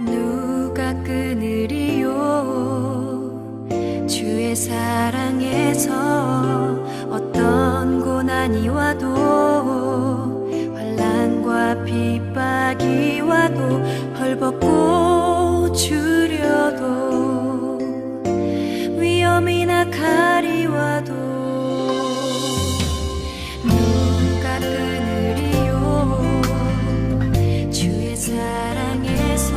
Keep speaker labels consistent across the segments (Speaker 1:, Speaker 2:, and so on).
Speaker 1: 누가 끊으리요 주의 사랑에서 어떤 고난이 와도 환난과 핍박이 와도 헐벗고 주려도 위험이나 칼이 와도 누가 끊으리요 주의 사랑에서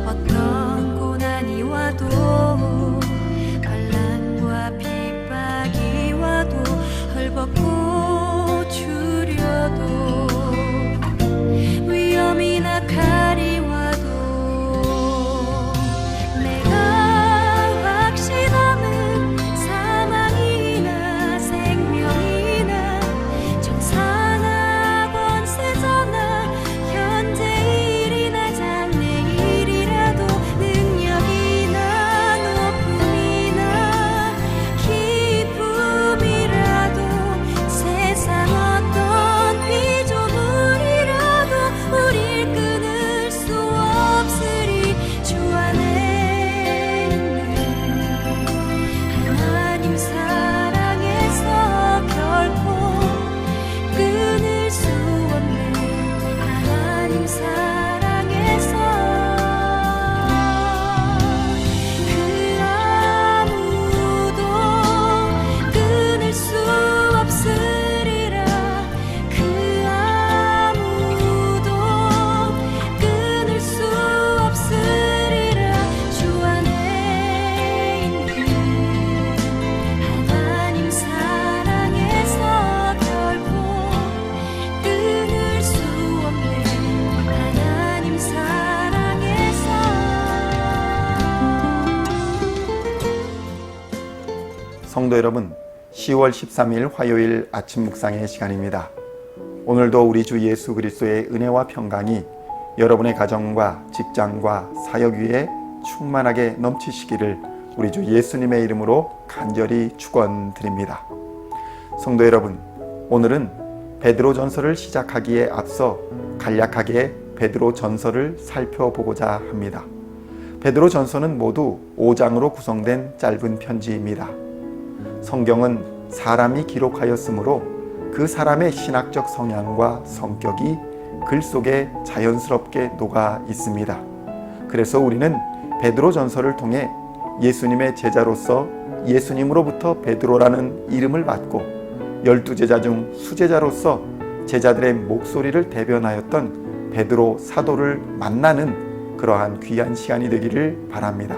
Speaker 1: 어떤 고난이 와도 환난과 핍박이 와도 헐벗고 주려도 위험이나 칼이 와도 내가 확신함은 사망이나 생명이나 정사나 권세자나 현재 일이나 장래 일이라도 능력이나 높음이나 기쁨이라도 세상 어떤 피조물이라도 우릴 끊을 수 없으리 주 안에 있는 하나님 사랑에서 결코 끊을 수 없는 하나님 사랑에서 그 아무도 끊을 수 없으리라 그 아무도 끊을 수 없으리라 주 안에 있는 하나님 사랑에서 결코 끊을 수 없는 하나님 사랑에서
Speaker 2: 성도 여러분, 10월 13일 화요일 아침 묵상의 시간입니다. 오늘도 우리 주 예수 그리스도의 은혜와 평강이 여러분의 가정과 직장과 사역 위에 충만하게 넘치시기를 우리 주 예수님의 이름으로 간절히 축원드립니다. 성도 여러분, 오늘은 베드로전서를 시작하기에 앞서 간략하게 베드로전서를 살펴보고자 합니다. 베드로전서는 모두 5장으로 구성된 짧은 편지입니다. 성경은 사람이 기록하였으므로 그 사람의 신학적 성향과 성격이 글 속에 자연스럽게 녹아 있습니다. 그래서 우리는 베드로전서를 통해 예수님의 제자로서 예수님으로부터 베드로라는 이름을 받고 12제자 중 수제자로서 제자들의 목소리를 대변하였던 베드로 사도를 만나는 그러한 귀한 시간이 되기를 바랍니다.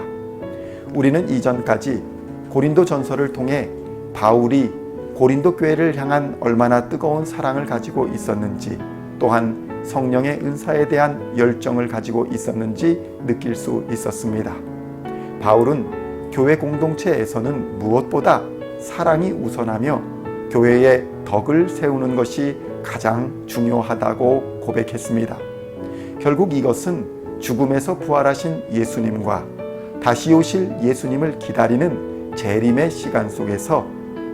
Speaker 2: 우리는 이전까지 고린도 전서를 통해 바울이 고린도 교회를 향한 얼마나 뜨거운 사랑을 가지고 있었는지, 또한 성령의 은사에 대한 열정을 가지고 있었는지 느낄 수 있었습니다. 바울은 교회 공동체에서는 무엇보다 사랑이 우선하며 교회의 덕을 세우는 것이 가장 중요하다고 고백했습니다. 결국 이것은 죽음에서 부활하신 예수님과 다시 오실 예수님을 기다리는 재림의 시간 속에서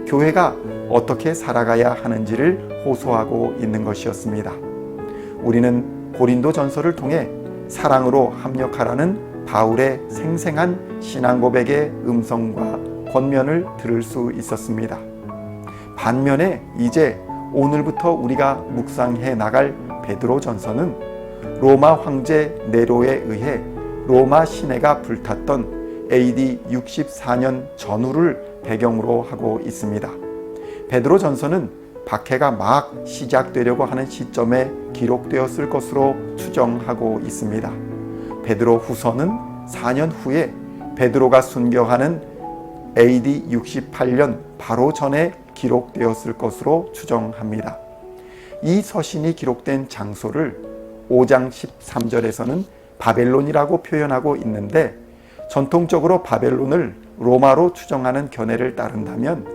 Speaker 2: 교회가 어떻게 살아가야 하는지를 호소하고 있는 것이었습니다. 우리는 고린도 전서를 통해 사랑으로 합력하라는 바울의 생생한 신앙 고백의 음성과 권면을 들을 수 있었습니다. 반면에 이제 오늘부터 우리가 묵상해 나갈 베드로 전서는 로마 황제 네로에 의해 로마 시내가 불탔던 AD 64년 전후를 배경으로 하고 있습니다. 베드로 전서는 박해가 막 시작되려고 하는 시점에 기록되었을 것으로 추정하고 있습니다. 베드로 후서는 4년 후에 베드로가 순교하는 AD 68년 바로 전에 기록되었을 것으로 추정합니다. 이 서신이 기록된 장소를 5장 13절에서는 바벨론이라고 표현하고 있는데, 전통적으로 바벨론을 로마로 추정하는 견해를 따른다면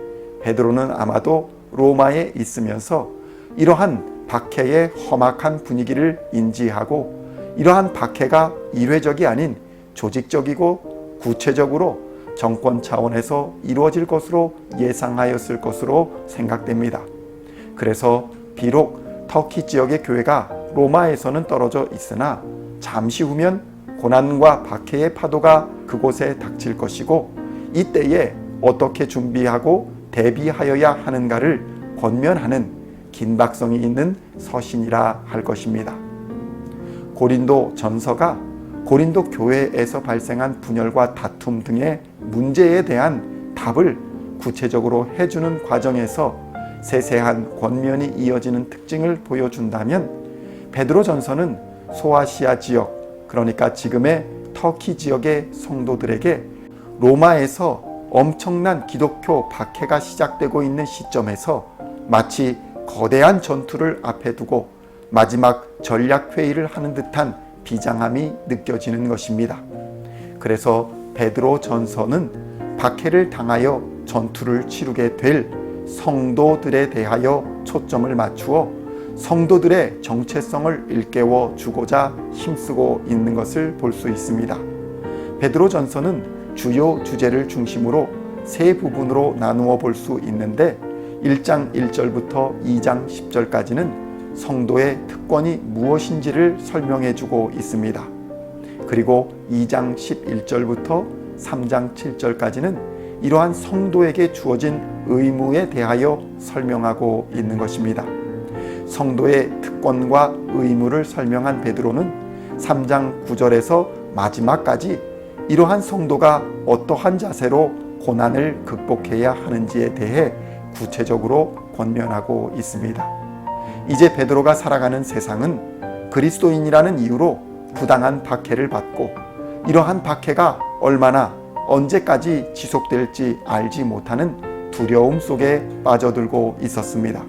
Speaker 2: 베드로는 아마도 로마에 있으면서 이러한 박해의 험악한 분위기를 인지하고 이러한 박해가 일회적이 아닌 조직적이고 구체적으로 정권 차원에서 이루어질 것으로 예상하였을 것으로 생각됩니다. 그래서 비록 터키 지역의 교회가 로마에서는 떨어져 있으나 잠시 후면 고난과 박해의 파도가 그곳에 닥칠 것이고 이때에 어떻게 준비하고 대비하여야 하는가를 권면하는 긴박성이 있는 서신이라 할 것입니다. 고린도 전서가 고린도 교회에서 발생한 분열과 다툼 등의 문제에 대한 답을 구체적으로 해주는 과정에서 세세한 권면이 이어지는 특징을 보여준다면 베드로 전서는 소아시아 지역, 그러니까 지금의 터키 지역의 성도들에게 로마에서 엄청난 기독교 박해가 시작되고 있는 시점에서 마치 거대한 전투를 앞에 두고 마지막 전략회의를 하는 듯한 비장함이 느껴지는 것입니다. 그래서 베드로 전서는 박해를 당하여 전투를 치르게 될 성도들에 대하여 초점을 맞추어 성도들의 정체성을 일깨워 주고자 힘쓰고 있는 것을 볼 수 있습니다. 베드로 전서는 주요 주제를 중심으로 세 부분으로 나누어 볼 수 있는데 1장 1절부터 2장 10절까지는 성도의 특권이 무엇인지를 설명해 주고 있습니다. 그리고 2장 11절부터 3장 7절까지는 이러한 성도에게 주어진 의무에 대하여 설명하고 있는 것입니다. 성도의 특권과 의무를 설명한 베드로는 3장 9절에서 마지막까지 이러한 성도가 어떠한 자세로 고난을 극복해야 하는지에 대해 구체적으로 권면하고 있습니다. 이제 베드로가 살아가는 세상은 그리스도인이라는 이유로 부당한 박해를 받고 이러한 박해가 얼마나 언제까지 지속될지 알지 못하는 두려움 속에 빠져들고 있었습니다.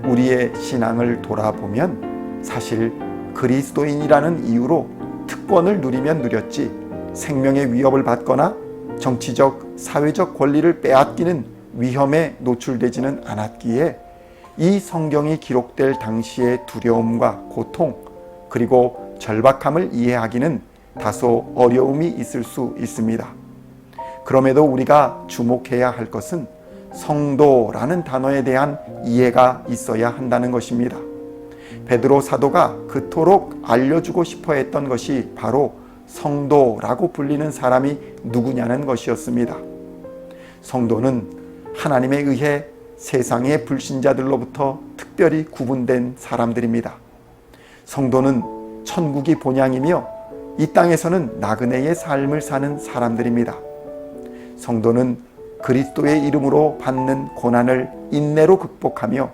Speaker 2: 우리의 신앙을 돌아보면 사실 그리스도인이라는 이유로 특권을 누리면 누렸지 생명의 위협을 받거나 정치적, 사회적 권리를 빼앗기는 위험에 노출되지는 않았기에 이 성경이 기록될 당시의 두려움과 고통 그리고 절박함을 이해하기는 다소 어려움이 있을 수 있습니다. 그럼에도 우리가 주목해야 할 것은 성도라는 단어에 대한 이해가 있어야 한다는 것입니다. 베드로 사도가 그토록 알려주고 싶어 했던 것이 바로 성도라고 불리는 사람이 누구냐는 것이었습니다. 성도는 하나님에 의해 세상의 불신자들로부터 특별히 구분된 사람들입니다. 성도는 천국이 본향이며 이 땅에서는 나그네의 삶을 사는 사람들입니다. 성도는 그리스도의 이름으로 받는 고난을 인내로 극복하며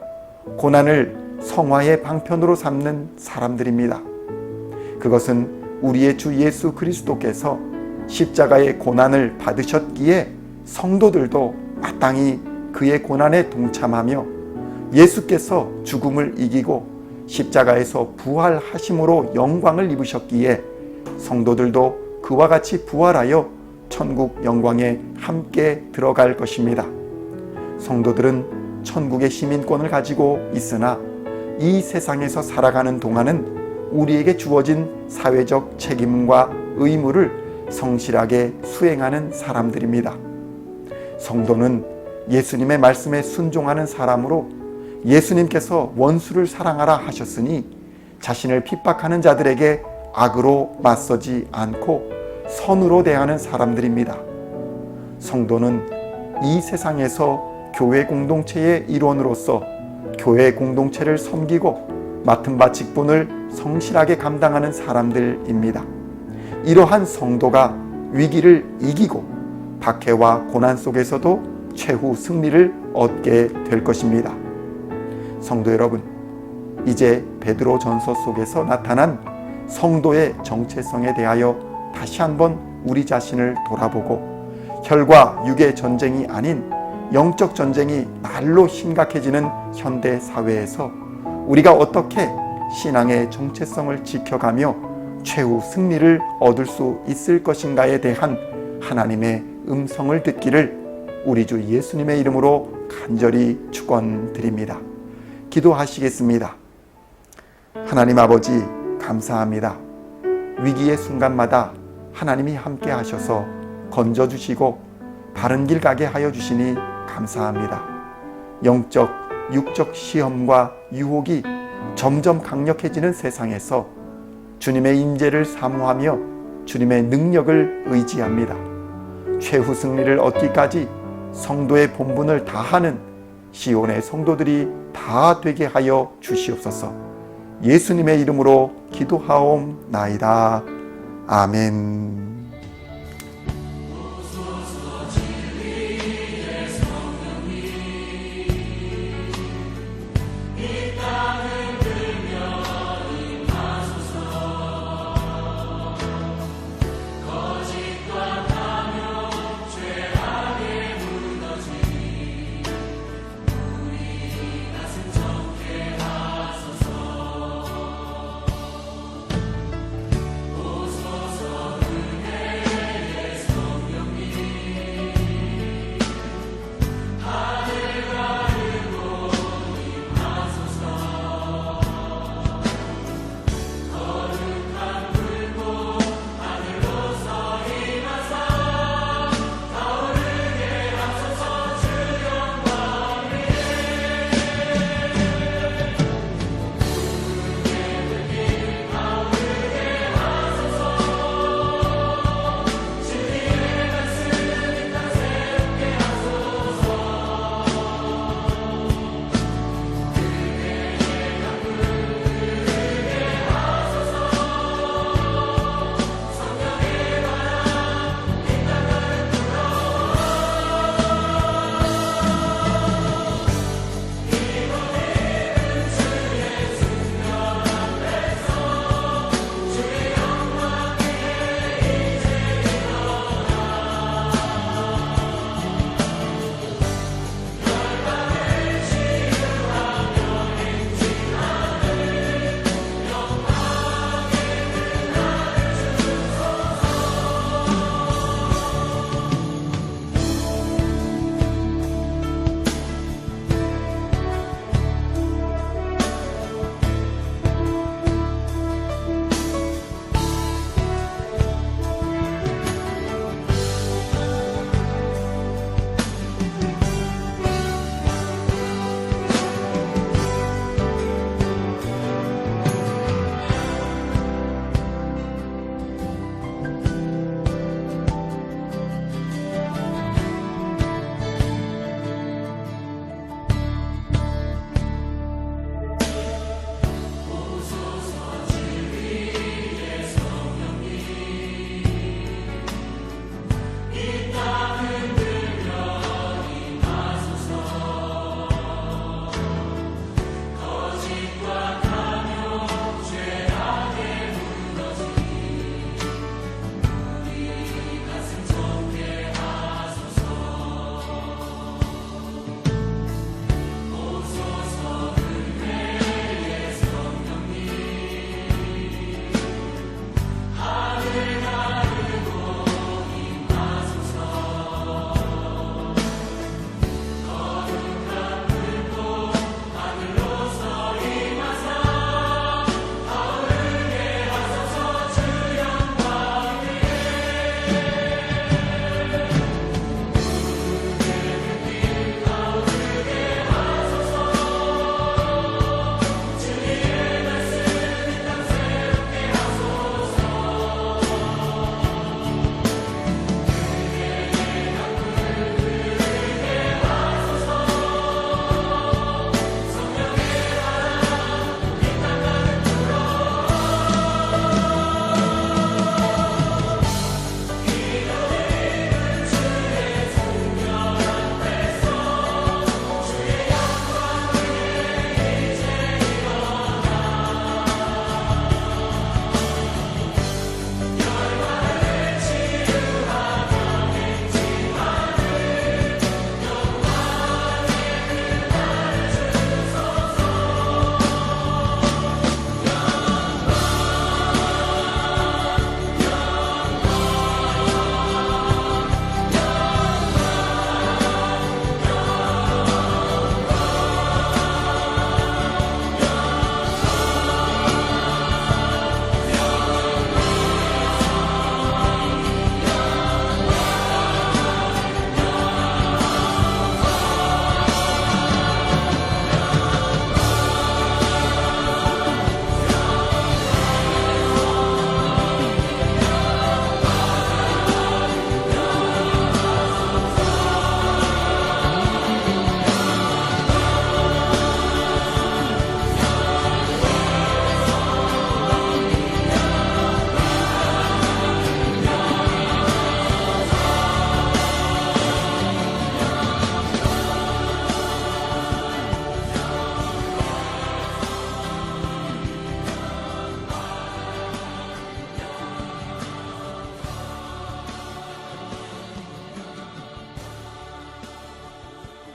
Speaker 2: 고난을 성화의 방편으로 삼는 사람들입니다. 그것은 우리의 주 예수 그리스도께서 십자가의 고난을 받으셨기에 성도들도 마땅히 그의 고난에 동참하며 예수께서 죽음을 이기고 십자가에서 부활하심으로 영광을 입으셨기에 성도들도 그와 같이 부활하여 천국 영광에 함께 들어갈 것입니다. 성도들은 천국의 시민권을 가지고 있으나 이 세상에서 살아가는 동안은 우리에게 주어진 사회적 책임과 의무를 성실하게 수행하는 사람들입니다. 성도는 예수님의 말씀에 순종하는 사람으로 예수님께서 원수를 사랑하라 하셨으니 자신을 핍박하는 자들에게 악으로 맞서지 않고 선으로 대하는 사람들입니다. 성도는 이 세상에서 교회 공동체의 일원으로서 교회 공동체를 섬기고 맡은 바 직분을 성실하게 감당하는 사람들입니다. 이러한 성도가 위기를 이기고 박해와 고난 속에서도 최후 승리를 얻게 될 것입니다. 성도 여러분, 이제 베드로 전서 속에서 나타난 성도의 정체성에 대하여 다시 한번 우리 자신을 돌아보고 혈과 육의 전쟁이 아닌 영적 전쟁이 날로 심각해지는 현대 사회에서 우리가 어떻게 신앙의 정체성을 지켜가며 최후 승리를 얻을 수 있을 것인가에 대한 하나님의 음성을 듣기를 우리 주 예수님의 이름으로 간절히 축원드립니다. 기도하시겠습니다. 하나님 아버지 감사합니다. 위기의 순간마다 하나님이 함께 하셔서 건져주시고 바른 길 가게 하여 주시니 감사합니다. 영적, 육적 시험과 유혹이 점점 강력해지는 세상에서 주님의 임재를 사모하며 주님의 능력을 의지합니다. 최후 승리를 얻기까지 성도의 본분을 다하는 시온의 성도들이 다 되게 하여 주시옵소서. 예수님의 이름으로 기도하옵나이다. 아멘.